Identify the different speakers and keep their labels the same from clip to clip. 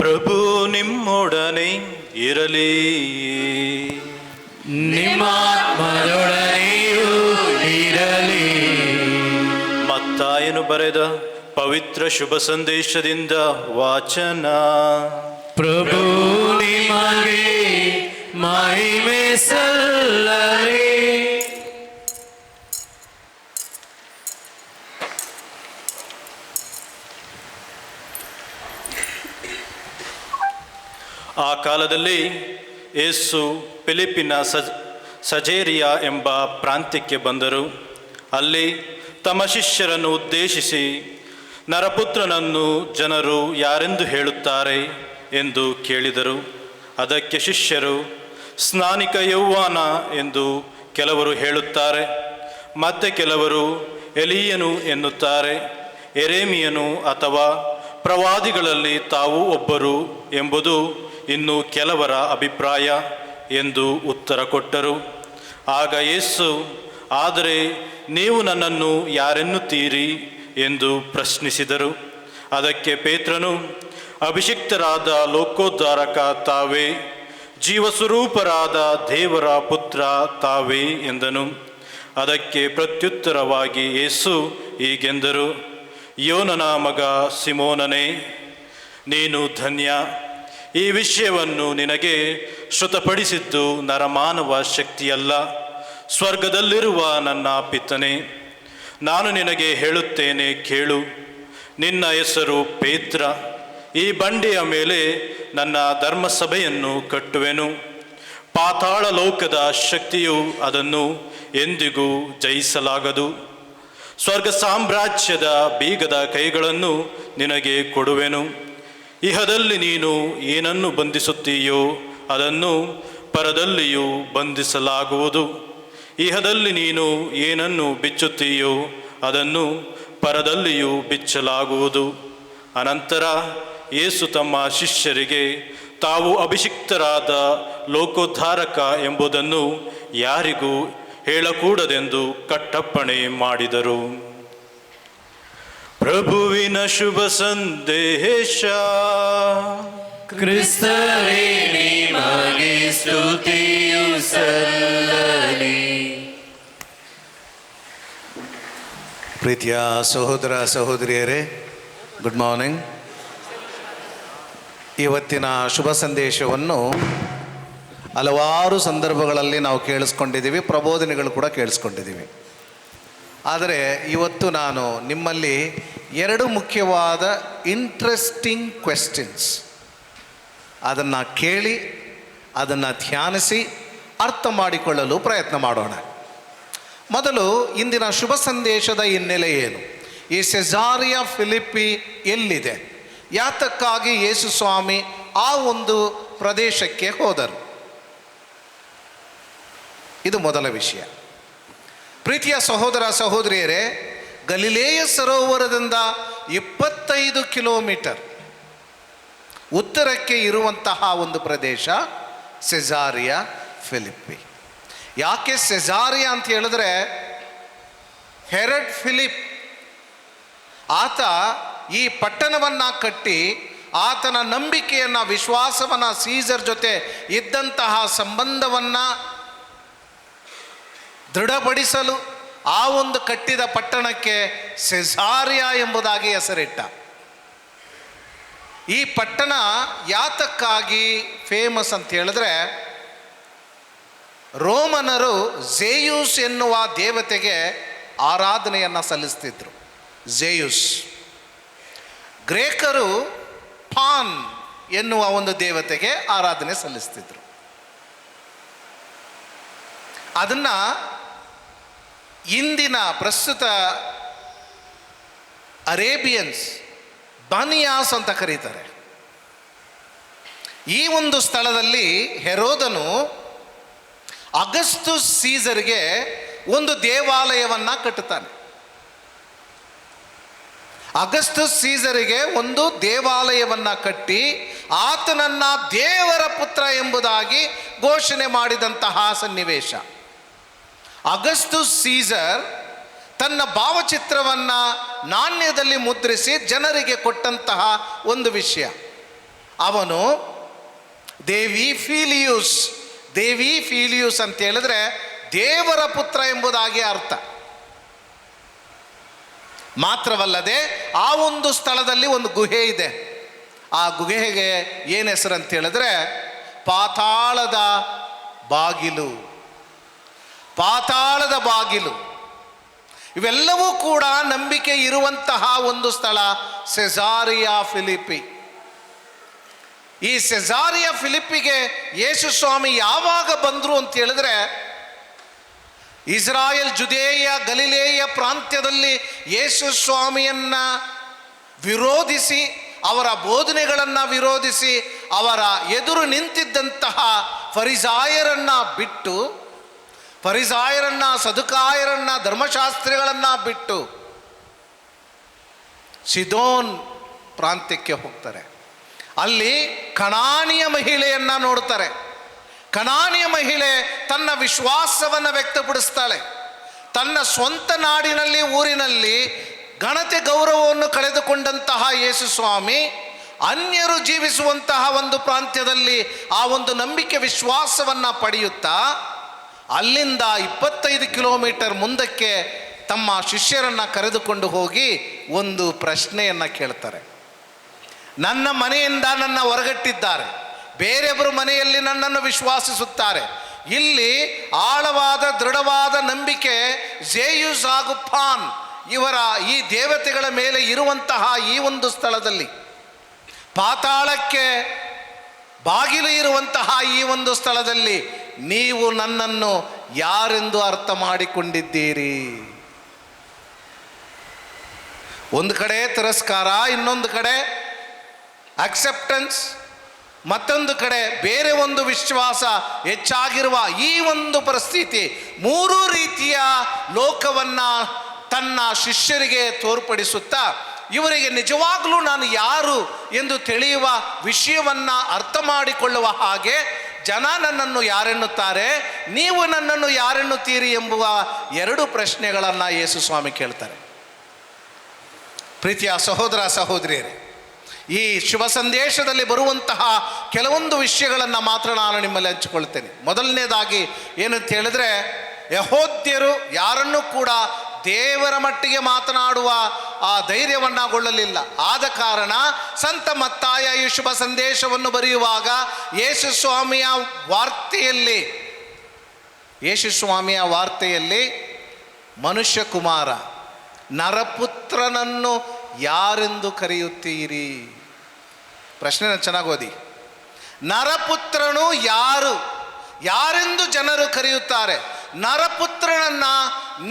Speaker 1: ಪ್ರಭು ನಿಮ್ಮೊಡನೆ ಇರಲಿ.
Speaker 2: ನಿಮ್ಮಾತ್ಮದೊಡನೆಯೂ ಇರಲಿ.
Speaker 1: ಮತ್ತಾಯನು ಬರೆದ ಪವಿತ್ರ ಶುಭ ಸಂದೇಶದಿಂದ ವಾಚನ.
Speaker 2: ಪ್ರಭು ನಿಮಗೆ ಮಹಿಮೆ ಸಲ್ಲಲಿ.
Speaker 1: ಆ ಕಾಲದಲ್ಲಿ ಯೇಸು ಫಿಲಿಪ್ಪಿನ ಸಜೇರಿಯಾ ಎಂಬ ಪ್ರಾಂತ್ಯಕ್ಕೆ ಬಂದರು. ಅಲ್ಲಿ ತಮ್ಮ ಶಿಷ್ಯರನ್ನು ಉದ್ದೇಶಿಸಿ, ನರಪುತ್ರನನ್ನು ಜನರು ಯಾರೆಂದು ಹೇಳುತ್ತಾರೆ ಎಂದು ಕೇಳಿದರು. ಅದಕ್ಕೆ ಶಿಷ್ಯರು, ಸ್ನಾನಿಕ ಯೌವಾನ ಎಂದು ಕೆಲವರು ಹೇಳುತ್ತಾರೆ, ಮತ್ತೆ ಕೆಲವರು ಎಲೀಯನು ಎನ್ನುತ್ತಾರೆ, ಎರೇಮಿಯನು ಅಥವಾ ಪ್ರವಾದಿಗಳಲ್ಲಿ ತಾವು ಒಬ್ಬರು ಎಂಬುದು ಇನ್ನು ಕೆಲವರ ಅಭಿಪ್ರಾಯ ಎಂದು ಉತ್ತರ ಕೊಟ್ಟರು. ಆಗ ಯೇಸು, ಆದರೆ ನೀವು ನನ್ನನ್ನು ಯಾರೆನ್ನುತ್ತೀರಿ ಎಂದು ಪ್ರಶ್ನಿಸಿದರು. ಅದಕ್ಕೆ ಪೇತ್ರನು, ಅಭಿಷಿಕ್ತರಾದ ಲೋಕೋದ್ಧಾರಕ ತಾವೇ, ಜೀವಸ್ವರೂಪರಾದ ದೇವರ ಪುತ್ರ ತಾವೇ ಎಂದನು. ಅದಕ್ಕೆ ಪ್ರತ್ಯುತ್ತರವಾಗಿ ಯೇಸು ಹೀಗೆಂದರು, ಯೋನನ ಮಗ ಸಿಮೋನನೇ, ನೀನು ಧನ್ಯ. ಈ ವಿಷಯವನ್ನು ನಿನಗೆ ಶ್ರುತಪಡಿಸಿದ್ದು ನರಮಾನವ ಶಕ್ತಿಯಲ್ಲ, ಸ್ವರ್ಗದಲ್ಲಿರುವ ನನ್ನ ಪಿತನೇ. ನಾನು ನಿನಗೆ ಹೇಳುತ್ತೇನೆ, ಕೇಳು. ನಿನ್ನ ಹೆಸರು ಪೇತ್ರ. ಈ ಬಂಡೆಯ ಮೇಲೆ ನನ್ನ ಧರ್ಮಸಭೆಯನ್ನು ಕಟ್ಟುವೆನು. ಪಾತಾಳ ಲೋಕದ ಶಕ್ತಿಯು ಅದನ್ನು ಎಂದಿಗೂ ಜಯಿಸಲಾಗದು. ಸ್ವರ್ಗ ಸಾಮ್ರಾಜ್ಯದ ಬೀಗದ ಕೈಗಳನ್ನು ನಿನಗೆ ಕೊಡುವೆನು. ಇಹದಲ್ಲಿ ನೀನು ಏನನ್ನು ಬಂಧಿಸುತ್ತೀಯೋ ಅದನ್ನು ಪರದಲ್ಲಿಯೂ ಬಂಧಿಸಲಾಗುವುದು. ಇಹದಲ್ಲಿ ನೀನು ಏನನ್ನು ಬಿಚ್ಚುತ್ತೀಯೋ ಅದನ್ನು ಪರದಲ್ಲಿಯೂ ಬಿಚ್ಚಲಾಗುವುದು. ಅನಂತರ ಯೇಸು ತಮ್ಮ ಶಿಷ್ಯರಿಗೆ, ತಾವು ಅಭಿಷಿಕ್ತರಾದ ಲೋಕೋದ್ಧಾರಕ ಎಂಬುದನ್ನು ಯಾರಿಗೂ ಹೇಳಕೂಡದೆಂದು ಕಟ್ಟಪ್ಪಣೆ ಮಾಡಿದರು. ಪ್ರಭುವಿನ ಶುಭ ಸಂದೇಶ.
Speaker 2: ಕ್ರಿಸ್ತರೇ ನಿಮಗೆ ಸ್ತುತಿಯು ಸಲ್ಲಲಿ.
Speaker 3: ಪ್ರೀತಿಯ ಸಹೋದರ ಸಹೋದರಿಯರೇ, ಗುಡ್ ಮಾರ್ನಿಂಗ್. ಇವತ್ತಿನ ಶುಭ ಸಂದೇಶವನ್ನು ಹಲವಾರು ಸಂದರ್ಭಗಳಲ್ಲಿ ನಾವು ಕೇಳಿಸ್ಕೊಂಡಿದ್ದೀವಿ, ಪ್ರಬೋಧನೆಗಳು ಕೂಡ ಕೇಳಿಸ್ಕೊಂಡಿದ್ದೀವಿ. ಆದರೆ ಇವತ್ತು ನಾನು ನಿಮ್ಮಲ್ಲಿ ಎರಡು ಮುಖ್ಯವಾದ ಇಂಟ್ರೆಸ್ಟಿಂಗ್ ಕ್ವೆಶ್ಚನ್ಸ್ ಅದನ್ನು ಕೇಳಿ ಅದನ್ನು ಧ್ಯಾನಿಸಿ ಅರ್ಥ ಮಾಡಿಕೊಳ್ಳಲು ಪ್ರಯತ್ನ ಮಾಡೋಣ. ಮೊದಲು, ಇಂದಿನ ಶುಭ ಸಂದೇಶದ ಹಿನ್ನೆಲೆ ಏನು? ಈ ಸೆಸಾರಿಯಾ ಫಿಲಿಪ್ಪಿ ಎಲ್ಲಿದೆ? ಯಾತಕ್ಕಾಗಿ ಯೇಸು ಸ್ವಾಮಿ ಆ ಒಂದು ಪ್ರದೇಶಕ್ಕೆ ಹೋದರು? ಇದು ಮೊದಲ ವಿಷಯ. ಪ್ರೀತಿಯ ಸಹೋದರ ಸಹೋದರಿಯರೇ, ಗಲಿಲೇಯ ಸರೋವರದಿಂದ 25 ಕಿಲೋಮೀಟರ್ ಉತ್ತರಕ್ಕೆ ಇರುವಂತಹ ಒಂದು ಪ್ರದೇಶ ಸೆಸಾರಿಯಾ ಫಿಲಿಪ್ಪಿ. ಯಾಕೆ ಸೆಸಾರಿಯಾ ಅಂತ ಹೇಳಿದ್ರೆ, ಹೆರಡ್ ಫಿಲಿಪ್ ಆತ ಈ ಪಟ್ಟಣವನ್ನು ಕಟ್ಟಿ ಆತನ ನಂಬಿಕೆಯನ್ನು, ವಿಶ್ವಾಸವನ್ನು, ಸೀಸರ್ ಜೊತೆ ಇದ್ದಂತಹ ಸಂಬಂಧವನ್ನು ದೃಢಪಡಿಸಲು ಆ ಒಂದು ಕಟ್ಟಿದ ಪಟ್ಟಣಕ್ಕೆ ಸೆಸಾರಿಯಾ ಎಂಬುದಾಗಿ ಹೆಸರಿಟ್ಟ. ಈ ಪಟ್ಟಣ ಯಾತಕ್ಕಾಗಿ ಫೇಮಸ್ ಅಂತ ಹೇಳಿದ್ರೆ, ರೋಮನರು ಝೇಯುಸ್ ಎನ್ನುವ ದೇವತೆಗೆ ಆರಾಧನೆಯನ್ನು ಸಲ್ಲಿಸ್ತಿದ್ರು. ಝೇಯುಸ್. ಗ್ರೇಕರು ಪಾನ್ ಎನ್ನುವ ಒಂದು ದೇವತೆಗೆ ಆರಾಧನೆ ಸಲ್ಲಿಸ್ತಿದ್ರು. ಅದನ್ನು ಇಂದಿನ ಪ್ರಸ್ತುತ ಅರೇಬಿಯನ್ಸ್ ಬಾನಿಯಾಸ್ ಅಂತ ಕರೀತಾರೆ. ಈ ಒಂದು ಸ್ಥಳದಲ್ಲಿ ಹೆರೋದನು ಅಗಸ್ತುಸ್ ಸೀಸರ್ಗೆ ಒಂದು ದೇವಾಲಯವನ್ನು ಕಟ್ಟುತ್ತಾನೆ. ಅಗಸ್ತುಸ್ ಸೀಸರಿಗೆ ಒಂದು ದೇವಾಲಯವನ್ನು ಕಟ್ಟಿ ಆತನನ್ನು ದೇವರ ಪುತ್ರ ಎಂಬುದಾಗಿ ಘೋಷಣೆ ಮಾಡಿದಂತಹ ಸನ್ನಿವೇಶ. ಅಗಸ್ತುಸ್ ಸೀಸರ್ ತನ್ನ ಭಾವಚಿತ್ರವನ್ನು ನಾಣ್ಯದಲ್ಲಿ ಮುದ್ರಿಸಿ ಜನರಿಗೆ ಕೊಟ್ಟಂತಹ ಒಂದು ವಿಷಯ. ಅವನು ದೇವಿ ಫೀಲಿಯೂಸ್. ದೇವಿ ಫೀಲಿಯೂಸ್ ಅಂತ ಹೇಳಿದ್ರೆ ದೇವರ ಪುತ್ರ ಎಂಬುದಾಗಿ ಅರ್ಥ. ಮಾತ್ರವಲ್ಲದೆ ಆ ಒಂದು ಸ್ಥಳದಲ್ಲಿ ಒಂದು ಗುಹೆ ಇದೆ. ಆ ಗುಹೆಗೆ ಏನು ಹೆಸರು ಅಂತ ಹೇಳಿದ್ರೆ ಪಾತಾಳದ ಬಾಗಿಲು. ಪಾತಾಳದ ಬಾಗಿಲು. ಇವೆಲ್ಲವೂ ಕೂಡ ನಂಬಿಕೆ ಇರುವಂತಹ ಒಂದು ಸ್ಥಳ ಸೆಸಾರಿಯಾ ಫಿಲಿಪ್ಪಿ. ಈ ಸೆಸಾರಿಯಾ ಫಿಲಿಪ್ಪಿಗೆ ಯೇಸು ಸ್ವಾಮಿ ಯಾವಾಗ ಬಂದರು ಅಂತ ಹೇಳಿದ್ರೆ, ಇಸ್ರಾಯೇಲ್, ಜುದೇಯ, ಗಲಿಲೇಯ ಪ್ರಾಂತ್ಯದಲ್ಲಿ ಯೇಸು ಸ್ವಾಮಿಯನ್ನ ವಿರೋಧಿಸಿ, ಅವರ ಬೋಧನೆಗಳನ್ನು ವಿರೋಧಿಸಿ, ಅವರ ಎದುರು ನಿಂತಿದ್ದಂತಹ ಫರಿಸಾಯರನ್ನ ಬಿಟ್ಟು, ಫರಿಸಾಯರನ್ನ, ಸದುಕಾಯರನ್ನ, ಧರ್ಮಶಾಸ್ತ್ರಿಗಳನ್ನ ಬಿಟ್ಟು ಸಿದೋನ್ ಪ್ರಾಂತ್ಯಕ್ಕೆ ಹೋಗ್ತಾರೆ. ಅಲ್ಲಿ ಕನಾನಿಯ ಮಹಿಳೆಯನ್ನ ನೋಡ್ತಾರೆ. ಕನಾನಿಯ ಮಹಿಳೆ ತನ್ನ ವಿಶ್ವಾಸವನ್ನು ವ್ಯಕ್ತಪಡಿಸ್ತಾಳೆ. ತನ್ನ ಸ್ವಂತ ನಾಡಿನಲ್ಲಿ, ಊರಿನಲ್ಲಿ ಘನತೆ ಗೌರವವನ್ನು ಕಳೆದುಕೊಂಡಂತಹ ಯೇಸು ಸ್ವಾಮಿ ಅನ್ಯರು ಜೀವಿಸುವಂತಹ ಒಂದು ಪ್ರಾಂತ್ಯದಲ್ಲಿ ಆ ಒಂದು ನಂಬಿಕೆ ವಿಶ್ವಾಸವನ್ನು ಪಡೆಯುತ್ತಾ ಅಲ್ಲಿಂದ 25 ಕಿಲೋಮೀಟರ್ ಮುಂದಕ್ಕೆ ತಮ್ಮ ಶಿಷ್ಯರನ್ನು ಕರೆದುಕೊಂಡು ಹೋಗಿ ಒಂದು ಪ್ರಶ್ನೆಯನ್ನು ಕೇಳ್ತಾರೆ. ನನ್ನ ಮನೆಯಿಂದ ನನ್ನ ಹೊರಗಟ್ಟಿದ್ದಾರೆ, ಬೇರೆಯವರು ಮನೆಯಲ್ಲಿ ನನ್ನನ್ನು ವಿಶ್ವಾಸಿಸುತ್ತಾರೆ. ಇಲ್ಲಿ ಆಳವಾದ ದೃಢವಾದ ನಂಬಿಕೆ ಜೇಯುಸ್ ಹಾಗೂ ಪಾನ್ ಇವರ ಈ ದೇವತೆಗಳ ಮೇಲೆ ಇರುವಂತಹ ಈ ಒಂದು ಸ್ಥಳದಲ್ಲಿ, ಪಾತಾಳಕ್ಕೆ ಬಾಗಿಲು ಇರುವಂತಹ ಈ ಒಂದು ಸ್ಥಳದಲ್ಲಿ ನೀವು ನನ್ನನ್ನು ಯಾರೆಂದು ಅರ್ಥ ಮಾಡಿಕೊಂಡಿದ್ದೀರಿ? ಒಂದು ಕಡೆ ತಿರಸ್ಕಾರ, ಇನ್ನೊಂದು ಕಡೆ ಅಕ್ಸೆಪ್ಟೆನ್ಸ್, ಮತ್ತೊಂದು ಕಡೆ ಬೇರೆ ಒಂದು ವಿಶ್ವಾಸ ಹೆಚ್ಚಾಗಿರುವ ಈ ಒಂದು ಪರಿಸ್ಥಿತಿ, ಮೂರು ರೀತಿಯ ಲೋಕವನ್ನು ತನ್ನ ಶಿಷ್ಯರಿಗೆ ತೋರ್ಪಡಿಸುತ್ತಾ ಇವರಿಗೆ ನಿಜವಾಗಲೂ ನಾನು ಯಾರು ಎಂದು ತಿಳಿಯುವ ವಿಷಯವನ್ನು ಅರ್ಥ ಮಾಡಿಕೊಳ್ಳುವ ಹಾಗೆ, ಜನ ನನ್ನನ್ನು ಯಾರೆನ್ನುತ್ತಾರೆ, ನೀವು ನನ್ನನ್ನು ಯಾರೆನ್ನುತ್ತೀರಿ ಎಂಬುವ ಎರಡು ಪ್ರಶ್ನೆಗಳನ್ನು ಯೇಸು ಸ್ವಾಮಿ ಕೇಳ್ತಾರೆ. ಪ್ರೀತಿಯ ಸಹೋದರ ಸಹೋದರಿಯರೇ, ಈ ಶುಭ ಸಂದೇಶದಲ್ಲಿ ಬರುವಂತಹ ಕೆಲವೊಂದು ವಿಷಯಗಳನ್ನು ಮಾತ್ರ ನಾನು ನಿಮ್ಮಲ್ಲಿ ಹಂಚಿಕೊಳ್ತೇನೆ. ಮೊದಲನೇದಾಗಿ ಏನಂತ ಹೇಳಿದ್ರೆ, ಯಹೂದ್ಯರು ಯಾರನ್ನೂ ಕೂಡ ದೇವರ ಮಟ್ಟಿಗೆ ಮಾತನಾಡುವ ಆ ಧೈರ್ಯವನ್ನಾಗೊಳ್ಳಲಿಲ್ಲ. ಆದ ಕಾರಣ ಸಂತ ಮತ್ತಾಯ ಈ ಶುಭ ಸಂದೇಶವನ್ನು ಬರೆಯುವಾಗ ಯೇಸು ಸ್ವಾಮಿಯ ವಾರ್ತೆಯಲ್ಲಿ ಮನುಷ್ಯ ಕುಮಾರ, ನರಪುತ್ರನನ್ನು ಯಾರೆಂದು ಕರೆಯುತ್ತೀರಿ? ಪ್ರಶ್ನೆನ ಚೆನ್ನಾಗಿ ಓದಿ. ನರಪುತ್ರನು ಯಾರೆಂದು ಜನರು ಕರೆಯುತ್ತಾರೆ, ನರಪುತ್ರನನ್ನ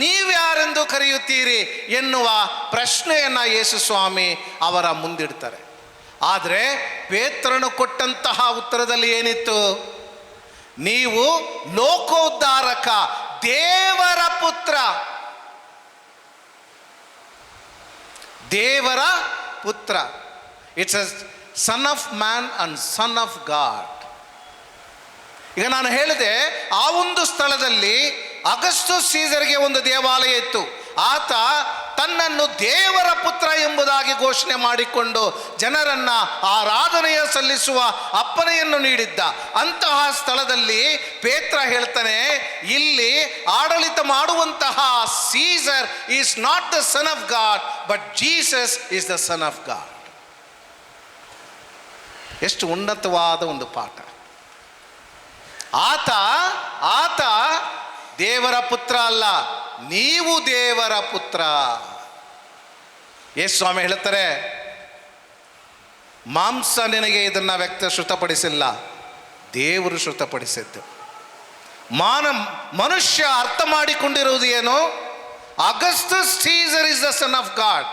Speaker 3: ನೀವ್ಯಾರೆಂದು ಕರೆಯುತ್ತೀರಿ ಎನ್ನುವ ಪ್ರಶ್ನೆಯನ್ನು ಯೇಸು ಸ್ವಾಮಿ ಅವರ ಮುಂದಿಡ್ತಾರೆ. ಆದರೆ ಪೇತ್ರನು ಕೊಟ್ಟಂತಹ ಉತ್ತರದಲ್ಲಿ ಏನಿತ್ತು? ನೀವು ಲೋಕೋದ್ಧಾರಕ, ದೇವರ ಪುತ್ರ, ದೇವರ ಪುತ್ರ. It's a son of man and son of god. ಈಗ ನಾನು ಹೇಳಿದೆ, ಆ ಒಂದು ಸ್ಥಳದಲ್ಲಿ ಅಗಸ್ಟಸ್ ಸೀಸರ್ಗೆ ಒಂದು ದೇವಾಲಯ ಇತ್ತು. ಆತ ತನ್ನನ್ನು ದೇವರ ಪುತ್ರ ಎಂಬುದಾಗಿ ಘೋಷಣೆ ಮಾಡಿಕೊಂಡು ಜನರನ್ನು ಆರಾಧನೆಯ ಸಲ್ಲಿಸುವ ಅಪ್ಪಣೆಯನ್ನು ನೀಡಿದ್ದ. ಅಂತಹ ಸ್ಥಳದಲ್ಲಿ ಪೇತ್ರ ಹೇಳ್ತಾನೆ, ಇಲ್ಲಿ ಆಡಳಿತ ಮಾಡುವಂತಹ Caesar is not the son of God, but Jesus is the son of God. ಎಷ್ಟು ಉನ್ನತವಾದ ಒಂದು ಪಾಠ. ಆತ ದೇವರ ಪುತ್ರ ಅಲ್ಲ, ನೀವು ದೇವರ ಪುತ್ರ. ಯೇಸು ಸ್ವಾಮಿ ಹೇಳ್ತಾರೆ, ಮಾಂಸ ನಿನಗೆ ಇದನ್ನು ಶ್ರುತಪಡಿಸಿಲ್ಲ, ದೇವರು ಶ್ರುತಪಡಿಸಿದ್ದು. ಮನುಷ್ಯ ಅರ್ಥ ಮಾಡಿಕೊಂಡಿರುವುದು ಏನು? Augustus Caesar is the son of God.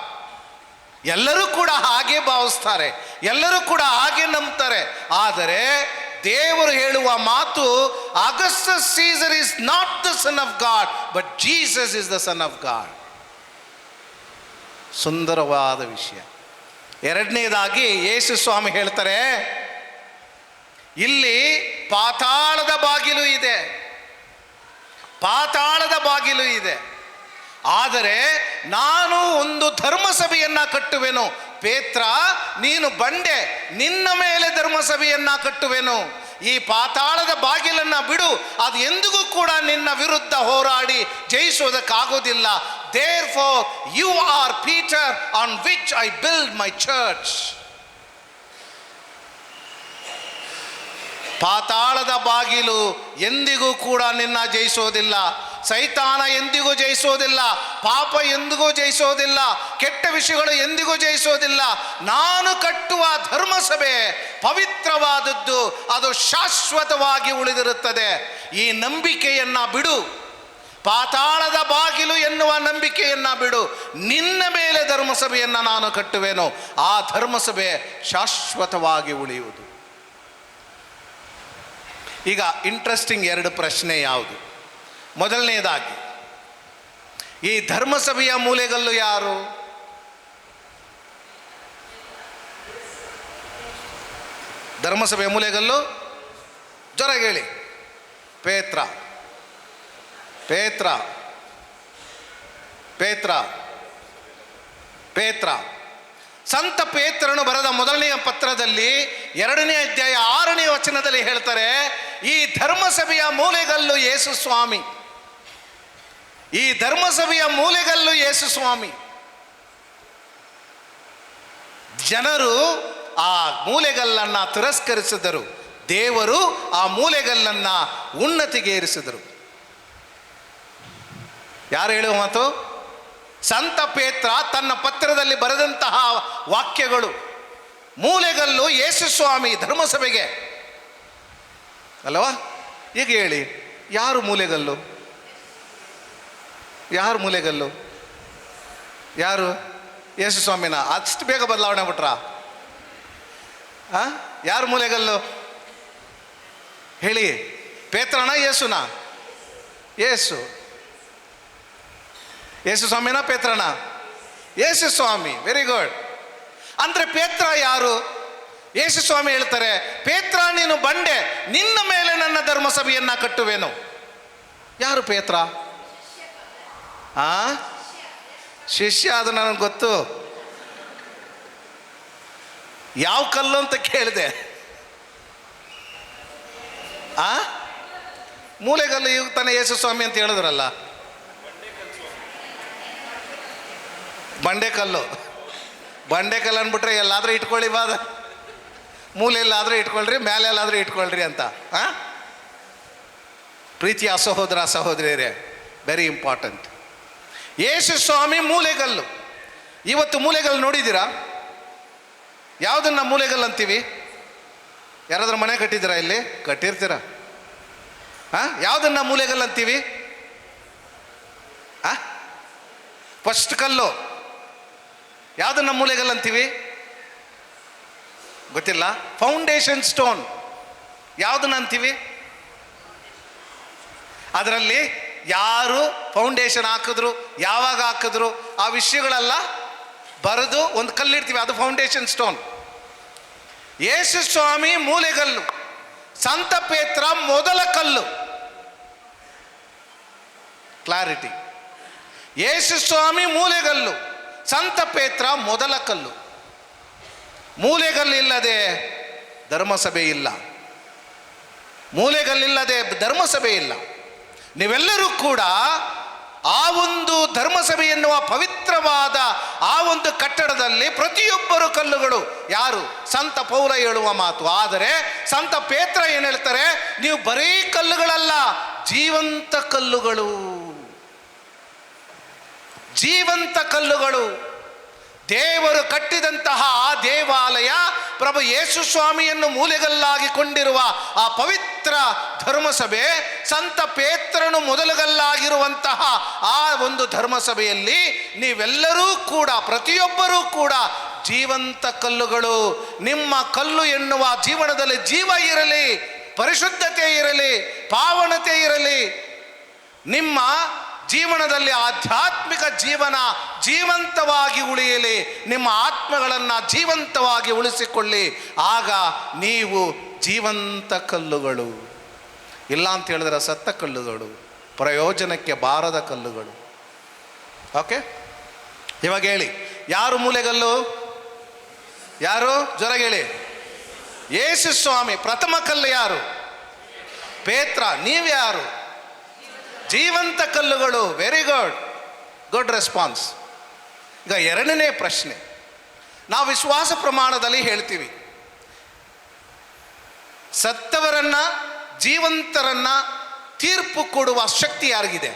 Speaker 3: ಎಲ್ಲರೂ ಕೂಡ ಹಾಗೆ ಭಾವಿಸ್ತಾರೆ, ಎಲ್ಲರೂ ಕೂಡ ಹಾಗೆ ನಂಬ್ತಾರೆ. ಆದರೆ ದೇವರು ಹೇಳುವ ಮಾತು, Augustus Caesar is not the son of God, but Jesus is the son of God. ಸುಂದರವಾದ ವಿಷಯ. ಎರಡನೇದಾಗಿ ಯೇಸು ಸ್ವಾಮಿ ಹೇಳ್ತಾರೆ, ಇಲ್ಲಿ ಪಾತಾಳದ ಬಾಗಿಲು ಇದೆ, ಪಾತಾಳದ ಬಾಗಿಲು ಇದೆ. ಆದರೆ ನಾನು ಒಂದು ಧರ್ಮಸಭೆಯನ್ನ ಕಟ್ಟುವೆನು. ಪೇತ್ರ, ನೀನು ಬಂಡೆ, ನಿನ್ನ ಮೇಲೆ ಧರ್ಮಸಭೆಯನ್ನ ಕಟ್ಟುವೆನು. ಈ ಪಾತಾಳದ ಬಾಗಿಲನ್ನ ಬಿಡು, ಅದು ಎಂದಿಗೂ ಕೂಡ ನಿನ್ನ ವಿರುದ್ಧ ಹೋರಾಡಿ ಜಯಿಸುವುದಕ್ಕಾಗೋದಿಲ್ಲ. Therefore you are Peter on which I build my church. ಪಾತಾಳದ ಬಾಗಿಲು ಎಂದಿಗೂ ಕೂಡ ನಿನ್ನ ಜಯಿಸೋದಿಲ್ಲ. ಸೈತಾನ ಎಂದಿಗೂ ಜಯಿಸೋದಿಲ್ಲ. ಪಾಪ ಎಂದಿಗೂ ಜಯಿಸೋದಿಲ್ಲ. ಕೆಟ್ಟ ವಿಷಯಗಳು ಎಂದಿಗೂ ಜಯಿಸೋದಿಲ್ಲ. ನಾನು ಕಟ್ಟುವ ಧರ್ಮಸಭೆ ಪವಿತ್ರವಾದದ್ದು, ಅದು ಶಾಶ್ವತವಾಗಿ ಉಳಿದಿರುತ್ತದೆ. ಈ ನಂಬಿಕೆಯನ್ನ ಬಿಡು, ಪಾತಾಳದ ಬಾಗಿಲು ಎನ್ನುವ ನಂಬಿಕೆಯನ್ನ ಬಿಡು. ನಿನ್ನ ಮೇಲೆ ಧರ್ಮಸಭೆಯನ್ನು ನಾನು ಕಟ್ಟುವೆನು. ಆ ಧರ್ಮಸಭೆ ಶಾಶ್ವತವಾಗಿ ಉಳಿಯುವುದು. ಈಗ ಇಂಟ್ರೆಸ್ಟಿಂಗ್ 2 ಪ್ರಶ್ನೆ ಯಾವುದು? ಮೊದಲನೇದಾಗಿ, ಈ ಧರ್ಮಸಭೆಯ ಮೂಲೆಗಲ್ಲು ಯಾರು? ಧರ್ಮಸಭೆಯ ಮೂಲೆಗಲ್ಲು ಜೊರಗೆ ಹೇಳಿ. ಪೇತ್ರ, ಪೇತ್ರ, ಪೇತ್ರ, ಪೇತ್ರ. ಸಂತ ಪೇತ್ರನು ಬರೆದ ಮೊದಲನೆಯ ಪತ್ರದಲ್ಲಿ 2ನೇ ಅಧ್ಯಾಯ 6ನೇ ವಚನದಲ್ಲಿ ಹೇಳ್ತಾರೆ, ಈ ಧರ್ಮಸಭೆಯ ಮೂಲೆಗಲ್ಲು ಯೇಸು ಸ್ವಾಮಿ. ಈ ಧರ್ಮಸಭೆಯ ಮೂಲೆಗಲ್ಲು ಯೇಸು ಸ್ವಾಮಿ. ಜನರು ಆ ಮೂಲೆಗಲ್ಲನ್ನು ತಿರಸ್ಕರಿಸಿದರು, ದೇವರು ಆ ಮೂಲೆಗಲ್ಲನ್ನು ಉನ್ನತಿಗೆ ಏರಿಸಿದರು. ಯಾರು ಹೇಳುವ ಮಾತು? ಸಂತ ಪೇತ್ರ ತನ್ನ ಪತ್ರದಲ್ಲಿ ಬರೆದಂತಹ ವಾಕ್ಯಗಳು. ಮೂಲೆಗಲ್ಲು ಯೇಸು ಸ್ವಾಮಿ ಧರ್ಮಸಭೆಗೆ ಅಲ್ಲವಾ? ಈಗ ಹೇಳಿ, ಯಾರು ಮೂಲೆಗಲ್ಲು? ಯಾರು ಮೂಲೆಗಲ್ಲು? ಯಾರು? ಯೇಸು ಸ್ವಾಮಿನ? ಅಷ್ಟು ಬೇಗ ಬದಲಾವಣೆ ಬಿಟ್ರ? ಯಾರು ಮೂಲೆಗಲ್ಲು ಹೇಳಿ? ಪೇತ್ರನ, ಯೇಸುನ? ಯೇಸು. ಯೇಸು ಸ್ವಾಮಿನ, ಪೇತ್ರನ? ಯೇಸು ಸ್ವಾಮಿ. Very good. ಅಂದ್ರೆ ಪೇತ್ರ ಯಾರು? ಯೇಸು ಸ್ವಾಮಿ ಹೇಳ್ತಾರೆ, ಪೇತ್ರ ನೀನು ಬಂಡೆ, ನಿನ್ನ ಮೇಲೆ ನನ್ನ ಧರ್ಮಸಭೆಯನ್ನ ಕಟ್ಟುವೆನು. ಯಾರು ಪೇತ್ರ? ಶಿಷ್ಯ. ಅದು ನನಗೆ ಗೊತ್ತು. ಯಾವ ಕಲ್ಲು ಅಂತ ಕೇಳಿದೆ. ಮೂಲೆಗಲ್ಲು ಈಗ ತಾನೇ ಯೇಸು ಸ್ವಾಮಿ ಅಂತ ಹೇಳಿದ್ರಲ್ಲ. ಬಂಡೆಕಲ್ಲು. ಬಂಡೆಕಲ್ಲು ಅಂದ್ಬಿಟ್ರೆ ಎಲ್ಲಾದರೂ ಇಟ್ಕೊಳ್ಳಿ, ಬಾದ ಮೂಲೆಯಲ್ಲಾದರೂ ಇಟ್ಕೊಳ್ರಿ, ಮೇಲೆಲ್ಲಾದರೂ ಇಟ್ಕೊಳ್ರಿ ಅಂತ. ಪ್ರೀತಿಯ ಸಹೋದರ ಸಹೋದರಿಯರೇ, ವೆರಿ ಇಂಪಾರ್ಟೆಂಟ್. ಯೇಸು ಸ್ವಾಮಿ ಮೂಲೆಗಲ್ಲು. ಇವತ್ತು ಮೂಲೆಗಲ್ಲು ನೋಡಿದ್ದೀರಾ? ಯಾವುದನ್ನ ಮೂಲೆಗಲ್ಲು ಅಂತೀವಿ? ಯಾರಾದ್ರೂ ಮನೆ ಕಟ್ಟಿದ್ದೀರಾ? ಇಲ್ಲಿ ಕಟ್ಟಿರ್ತೀರ. ಯಾವುದನ್ನ ಮೂಲೆಗಲ್ಲು ಅಂತೀವಿ? ಫಸ್ಟ್ ಕಲ್ಲು ಯಾವುದನ್ನ ಮೂಲೆಗಲ್ಲು ಅಂತೀವಿ? ಗೊತ್ತಿಲ್ಲ. ಫೌಂಡೇಶನ್ ಸ್ಟೋನ್ ಯಾವುದನ್ನ ಅಂತೀವಿ? ಅದರಲ್ಲಿ ಯಾರು ಫೌಂಡೇಶನ್ ಹಾಕಿದ್ರು, ಯಾವಾಗ ಹಾಕಿದ್ರು, ಆ ವಿಷಯಗಳೆಲ್ಲ ಬರೆದು ಒಂದು ಕಲ್ಲಿಡ್ತೀವಿ, ಅದು ಫೌಂಡೇಶನ್ ಸ್ಟೋನ್. ಯೇಸು ಸ್ವಾಮಿ ಮೂಲೆಗಲ್ಲು, ಸಂತ ಪೇತ್ರ ಮೊದಲ ಕಲ್ಲು. ಕ್ಲಾರಿಟಿ. ಯೇಸು ಸ್ವಾಮಿ ಮೂಲೆಗಲ್ಲು, ಸಂತ ಪೇತ್ರ ಮೊದಲ ಕಲ್ಲು. ಮೂಲೆಗಲ್ಲಿಲ್ಲದೆ ಧರ್ಮಸಭೆ ಇಲ್ಲ. ಮೂಲೆಗಲ್ಲಿಲ್ಲದೆ ಧರ್ಮಸಭೆ ಇಲ್ಲ. ನೀವೆಲ್ಲರೂ ಕೂಡ ಆ ಒಂದು ಧರ್ಮಸಭೆ ಎನ್ನುವ ಪವಿತ್ರವಾದ ಆ ಒಂದು ಕಟ್ಟಡದಲ್ಲಿ ಪ್ರತಿಯೊಬ್ಬರು ಕಲ್ಲುಗಳು. ಯಾರು? ಸಂತ ಪೌಲ ಹೇಳುವ ಮಾತು. ಆದರೆ ಸಂತ ಪೇತ್ರ ಏನು ಹೇಳ್ತಾರೆ? ನೀವು ಬರೀ ಕಲ್ಲುಗಳಲ್ಲ, ಜೀವಂತ ಕಲ್ಲುಗಳು. ಜೀವಂತ ಕಲ್ಲುಗಳು. ದೇವರು ಕಟ್ಟಿದಂತಹ ಆ ದೇವಾಲಯ, ಪ್ರಭು ಯೇಸು ಸ್ವಾಮಿಯನ್ನು ಮೂಲೆಗಲ್ಲಾಗಿ ಕೊಂಡಿರುವ ಆ ಪವಿತ್ರ ಧರ್ಮಸಭೆ, ಸಂತ ಪೇತ್ರನು ಮೊದಲಗಲ್ಲಾಗಿರುವಂತಹ ಆ ಒಂದು ಧರ್ಮಸಭೆಯಲ್ಲಿ ನೀವೆಲ್ಲರೂ ಕೂಡ, ಪ್ರತಿಯೊಬ್ಬರೂ ಕೂಡ ಜೀವಂತ ಕಲ್ಲುಗಳು. ನಿಮ್ಮ ಕಲ್ಲು ಎನ್ನುವ ಜೀವನದಲ್ಲಿ ಜೀವ ಇರಲಿ, ಪರಿಶುದ್ಧತೆ ಇರಲಿ, ಪಾವನತೆ ಇರಲಿ. ನಿಮ್ಮ ಜೀವನದಲ್ಲಿ ಆಧ್ಯಾತ್ಮಿಕ ಜೀವನ ಜೀವಂತವಾಗಿ ಉಳಿಯಲಿ. ನಿಮ್ಮ ಆತ್ಮಗಳನ್ನು ಜೀವಂತವಾಗಿ ಉಳಿಸಿಕೊಳ್ಳಿ. ಆಗ ನೀವು ಜೀವಂತ ಕಲ್ಲುಗಳು. ಇಲ್ಲ ಅಂತ ಹೇಳಿದ್ರೆ ಸತ್ತ ಕಲ್ಲುಗಳು, ಪ್ರಯೋಜನಕ್ಕೆ ಬಾರದ ಕಲ್ಲುಗಳು. ಓಕೆ, ಇವಾಗ ಹೇಳಿ, ಯಾರು ಮೂಲೆಗಲ್ಲು? ಯಾರು? ಜ್ವರಗೆ ಹೇಳಿ. ಯೇಸು ಸ್ವಾಮಿ. ಪ್ರಥಮ ಕಲ್ಲು ಯಾರು? ಪೇತ್ರ. ನೀವ್ಯಾರು? ಜೀವಂತ ಕಲ್ಲುಗಳು. Very good, good response. ಈಗ ಎರಡನೇ ಪ್ರಶ್ನೆ, ನಾವು ವಿಶ್ವಾಸ ಪ್ರಮಾಣದಲ್ಲಿ ಹೇಳ್ತೀವಿ, ಸತ್ತವರನ್ನ ಜೀವಂತರನ್ನ ತೀರ್ಪು ಕೊಡುವ ಶಕ್ತಿ ಯಾರಿಗಿದೆ?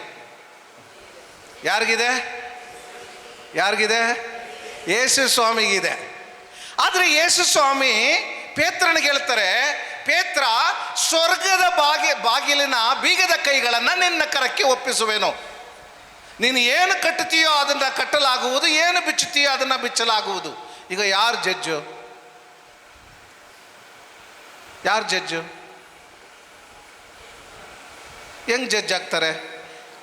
Speaker 3: ಯಾರಿಗಿದೆ? ಯಾರಿಗಿದೆ? ಯೇಸು ಸ್ವಾಮಿಗಿದೆ. ಆದರೆ ಯೇಸು ಸ್ವಾಮಿ ಪೇತ್ರನಿಗೆ ಹೇಳ್ತಾರೆ, ಪೇತ್ರ, ಸ್ವರ್ಗದ ಬಾಗಿಲಿನ ಬೀಗದ ಕೈಗಳನ್ನು ನಿನ್ನ ಕರಕ್ಕೆ ಒಪ್ಪಿಸುವೆನು. ನೀನು ಏನು ಕಟ್ಟುತ್ತೀಯೋ ಅದನ್ನು ಕಟ್ಟಲಾಗುವುದು, ಏನು ಬಿಚ್ಚುತ್ತೀಯೋ ಅದನ್ನು ಬಿಚ್ಚಲಾಗುವುದು. ಈಗ ಯಾರು ಜಡ್ಜು? ಯಾರು ಜಡ್ಜು? ಹೆಂಗ್ ಜಡ್ಜ್ ಆಗ್ತಾರೆ?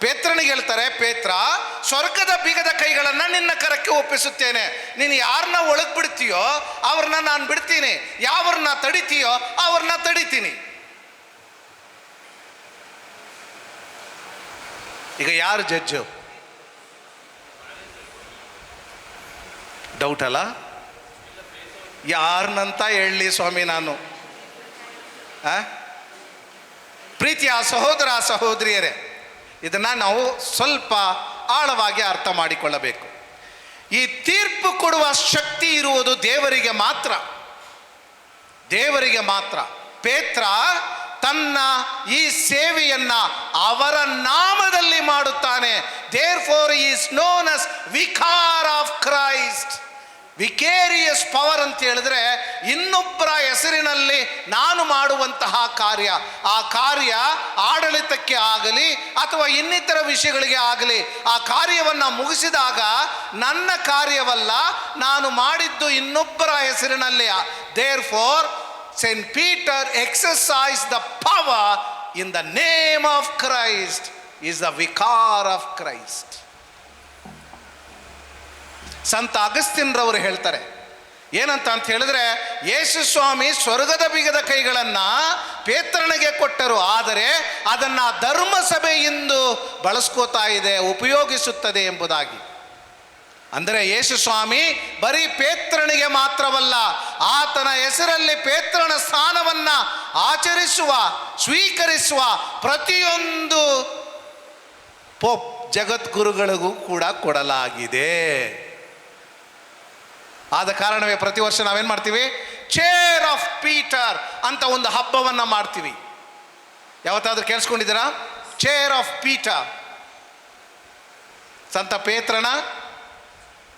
Speaker 3: ಪೇತ್ರನಿಗೆ ಹೇಳ್ತಾರೆ, ಪೇತ್ರ, ಸ್ವರ್ಗದ ಬೀಗದ ಕೈಗಳನ್ನು ನಿನ್ನ ಕರಕ್ಕೆ ಒಪ್ಪಿಸುತ್ತೇನೆ. ನೀನು ಯಾರನ್ನ ಒಳಗೆ ಬಿಡ್ತೀಯೋ ಅವ್ರನ್ನ ನಾನು ಬಿಡ್ತೀನಿ, ಯಾವ್ರನ್ನ ತಡಿತೀಯೋ ಅವ್ರನ್ನ ತಡಿತೀನಿ. ಈಗ ಯಾರು ಜಡ್ಜು? ಡೌಟ್ ಅಲ್ಲ? ಯಾರನ್ನಂತ ಹೇಳಲಿ ಸ್ವಾಮಿ ನಾನು? ಪ್ರೀತಿಯ ಸಹೋದರ ಸಹೋದರಿಯರೇ, ಇದನ್ನು ನಾವು ಸ್ವಲ್ಪ ಆಳವಾಗಿ ಅರ್ಥ ಮಾಡಿಕೊಳ್ಳಬೇಕು. ಈ ತೀರ್ಪು ಕೊಡುವ ಶಕ್ತಿ ಇರುವುದು ದೇವರಿಗೆ ಮಾತ್ರ, ದೇವರಿಗೆ ಮಾತ್ರ. ಪೇತ್ರ ತನ್ನ ಈ ಸೇವೆಯನ್ನ ಅವರ ನಾಮದಲ್ಲಿ ಮಾಡುತ್ತಾನೆ. Therefore he is known as ವಿಕಾರ ಆಫ್ ಕ್ರೈಸ್ಟ್. ವಿಕೇರಿಯಸ್ ಪವರ್ ಅಂತ ಹೇಳಿದ್ರೆ ಇನ್ನೊಬ್ಬರ ಹೆಸರಿನಲ್ಲಿ ನಾನು ಮಾಡುವಂತಹ ಕಾರ್ಯ. ಆ ಕಾರ್ಯ ಆಡಳಿತಕ್ಕೆ ಆಗಲಿ ಅಥವಾ ಇನ್ನಿತರ ವಿಷಯಗಳಿಗೆ ಆಗಲಿ, ಆ ಕಾರ್ಯವನ್ನು ಮುಗಿಸಿದಾಗ ನನ್ನ ಕಾರ್ಯವಲ್ಲ, ನಾನು ಮಾಡಿದ್ದು ಇನ್ನೊಬ್ಬರ ಹೆಸರಿನಲ್ಲಿ. Therefore Saint Peter exercised the power in the name of Christ. He is the vicar of Christ. ಸಂತ ಅಗಸ್ತಿನ್ ರವರು ಹೇಳ್ತಾರೆ ಏನಂತ ಅಂತ ಹೇಳಿದ್ರೆ, ಯೇಸು ಸ್ವಾಮಿ ಸ್ವರ್ಗದ ಬೀಗದ ಕೈಗಳನ್ನು ಪೇತ್ರನಿಗೆ ಕೊಟ್ಟರು, ಆದರೆ ಅದನ್ನು ಧರ್ಮಸಭೆ ಇಂದು ಬಳಸ್ಕೋತಾ ಇದೆ, ಉಪಯೋಗಿಸುತ್ತದೆ ಎಂಬುದಾಗಿ. ಅಂದರೆ ಯೇಸು ಸ್ವಾಮಿ ಬರೀ ಪೇತ್ರನಿಗೆ ಮಾತ್ರವಲ್ಲ, ಆತನ ಹೆಸರಲ್ಲಿ ಪೇತ್ರನ ಸ್ಥಾನವನ್ನು ಆಚರಿಸುವ, ಸ್ವೀಕರಿಸುವ ಪ್ರತಿಯೊಂದು ಪೋಪ್ ಜಗದ್ಗುರುಗಳಿಗೂ ಕೂಡ ಕೊಡಲಾಗಿದೆ. ಆದ ಕಾರಣವೇ ಪ್ರತಿ ವರ್ಷ ನಾವೇನು ಮಾಡ್ತೀವಿ? ಚೇರ್ ಆಫ್ ಪೀಟರ್ ಅಂತ ಒಂದು ಹಬ್ಬವನ್ನು ಮಾಡ್ತೀವಿ. ಯಾವತ್ತಾದ್ರೂ ಕೇಳಿಸ್ಕೊಂಡಿದ್ದೀರಾ? ಚೇರ್ ಆಫ್ ಪೀಟರ್, ಸಂತ ಪೇತ್ರನ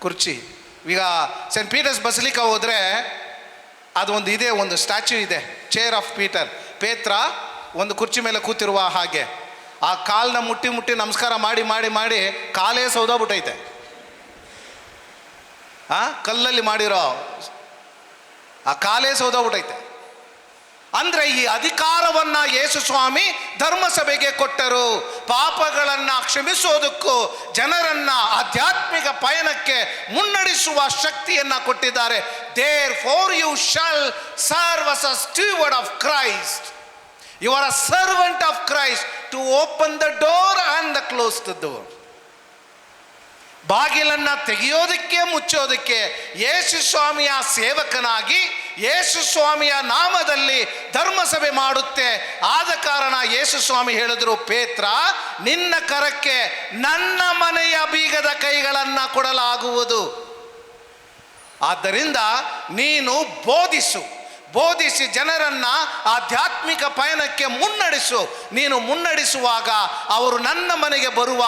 Speaker 3: ಕುರ್ಚಿ. ಈಗ ಸೆಂಟ್ ಪೀಟರ್ಸ್ ಬಸಲಿಕಾ ಹೋದರೆ ಅದು ಒಂದು ಇದೆ, ಒಂದು ಸ್ಟ್ಯಾಚ್ಯೂ ಇದೆ, ಚೇರ್ ಆಫ್ ಪೀಟರ್. ಪೇತ್ರ ಒಂದು ಕುರ್ಚಿ ಮೇಲೆ ಕೂತಿರುವ ಹಾಗೆ. ಆ ಕಾಲನ್ನ ಮುಟ್ಟಿ ಮುಟ್ಟಿ ನಮಸ್ಕಾರ ಮಾಡಿ ಮಾಡಿ ಮಾಡಿ ಕಾಲೇ ಸೌದೋಗ್ಬಿಟ್ಟೈತೆ. ಕಲ್ಲಲ್ಲಿ ಮಾಡಿರೋ ಆ ಕಾಲೇ ಸೌದೋಗ್ಬಿಟ್ಟೈತೆ. ಅಂದರೆ ಈ ಅಧಿಕಾರವನ್ನು ಯೇಸು ಸ್ವಾಮಿ ಧರ್ಮಸಭೆಗೆ ಕೊಟ್ಟರು. ಪಾಪಗಳನ್ನು ಕ್ಷಮಿಸೋದಕ್ಕೂ ಜನರನ್ನು ಆಧ್ಯಾತ್ಮಿಕ ಪಯಣಕ್ಕೆ ಮುನ್ನಡೆಸುವ ಶಕ್ತಿಯನ್ನು ಕೊಟ್ಟಿದ್ದಾರೆ. Therefore you shall serve as a steward of Christ. You are a servant of Christ to open the door and close the door. ಬಾಗಿಲನ್ನು ತೆಗೆಯೋದಕ್ಕೆ ಮುಚ್ಚೋದಕ್ಕೆ ಯೇಸು ಸ್ವಾಮಿಯ ಸೇವಕನಾಗಿ ಯೇಸು ಸ್ವಾಮಿಯ ನಾಮದಲ್ಲಿ ಧರ್ಮಸಭೆ ಮಾಡುತ್ತೆ. ಆದ ಕಾರಣ ಯೇಸು ಸ್ವಾಮಿ ಹೇಳಿದ್ರು, ಪೇತ್ರ, ನಿನ್ನ ಕರಕ್ಕೆ ನನ್ನ ಮನೆಯ ಬೀಗದ ಕೈಗಳನ್ನು ಕೊಡಲಾಗುವುದು. ಆದ್ದರಿಂದ ನೀನು ಬೋಧಿಸಿ ಜನರನ್ನು ಆಧ್ಯಾತ್ಮಿಕ ಪಯಣಕ್ಕೆ ಮುನ್ನಡೆಸು. ನೀನು ಮುನ್ನಡೆಸುವಾಗ ಅವರು ನನ್ನ ಮನೆಗೆ ಬರುವ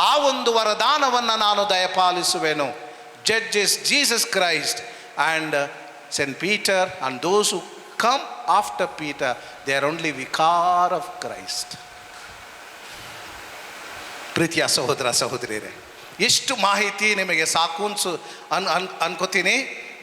Speaker 3: ಆ ಒಂದು ವರದಾನವನ್ನು ನಾನು ದಯಪಾಲಿಸುವೆನು. Judges Jesus Christ and Saint Peter and those who come after Peter, they are only vicar of Christ. ಪ್ರೀತಿಯ ಸಹೋದರ ಸಹೋದರಿಯರೇ, ಎಷ್ಟು ಮಾಹಿತಿ ನಿಮಗೆ ಸಾಕು ಅನ್ಕೋತೀನಿ.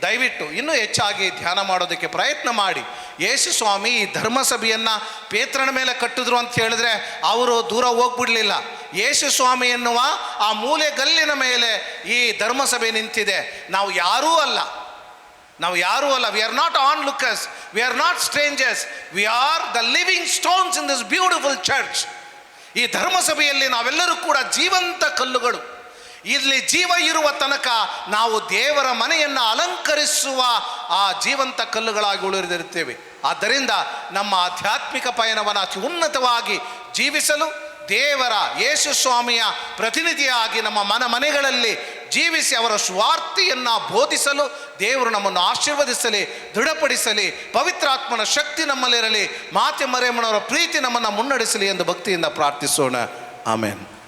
Speaker 3: ದಯವಿಟ್ಟು ಇನ್ನೂ ಹೆಚ್ಚಾಗಿ ಧ್ಯಾನ ಮಾಡೋದಕ್ಕೆ ಪ್ರಯತ್ನ ಮಾಡಿ. ಯೇಸು ಸ್ವಾಮಿ ಈ ಧರ್ಮಸಭೆಯನ್ನು ಪೇತ್ರನ ಮೇಲೆ ಕಟ್ಟಿದ್ರು ಅಂತ ಹೇಳಿದ್ರೆ ಅವರು ದೂರ ಹೋಗ್ಬಿಡಲಿಲ್ಲ. ಯೇಸು ಸ್ವಾಮಿ ಎನ್ನುವ ಆ ಮೂಲೆಗಲ್ಲಿನ ಮೇಲೆ ಈ ಧರ್ಮಸಭೆ ನಿಂತಿದೆ. ನಾವು ಯಾರೂ ಅಲ್ಲ. We are not onlookers, we are not strangers, we are the living stones in this beautiful church. ಈ ಧರ್ಮಸಭೆಯಲ್ಲಿ ನಾವೆಲ್ಲರೂ ಕೂಡ ಜೀವಂತ ಕಲ್ಲುಗಳು. ಇಲ್ಲಿ ಜೀವ ಇರುವ ತನಕ ನಾವು ದೇವರ ಮನೆಯನ್ನು ಅಲಂಕರಿಸುವ ಆ ಜೀವಂತ ಕಲ್ಲುಗಳಾಗಿ ಉಳಿದಿರುತ್ತೇವೆ. ಆದ್ದರಿಂದ ನಮ್ಮ ಆಧ್ಯಾತ್ಮಿಕ ಪಯಣವನ್ನು ಅತಿ ಉನ್ನತವಾಗಿ ಜೀವಿಸಲು ದೇವರ ಯೇಸು ಸ್ವಾಮಿಯ ಪ್ರತಿನಿಧಿಯಾಗಿ ನಮ್ಮ ಮನೆಗಳಲ್ಲಿ ಜೀವಿಸಿ ಅವರ ಸ್ವಾರ್ಥಿಯನ್ನು ಬೋಧಿಸಲು ದೇವರು ನಮ್ಮನ್ನು ಆಶೀರ್ವದಿಸಲಿ, ದೃಢಪಡಿಸಲಿ. ಪವಿತ್ರಾತ್ಮನ ಶಕ್ತಿ ನಮ್ಮಲ್ಲಿರಲಿ. ಮಾತೆ ಮರಿಯಮ್ಮನವರ ಪ್ರೀತಿ ನಮ್ಮನ್ನು ಮುನ್ನಡೆಸಲಿ ಎಂದು ಭಕ್ತಿಯಿಂದ ಪ್ರಾರ್ಥಿಸೋಣ. ಆಮೇನ್.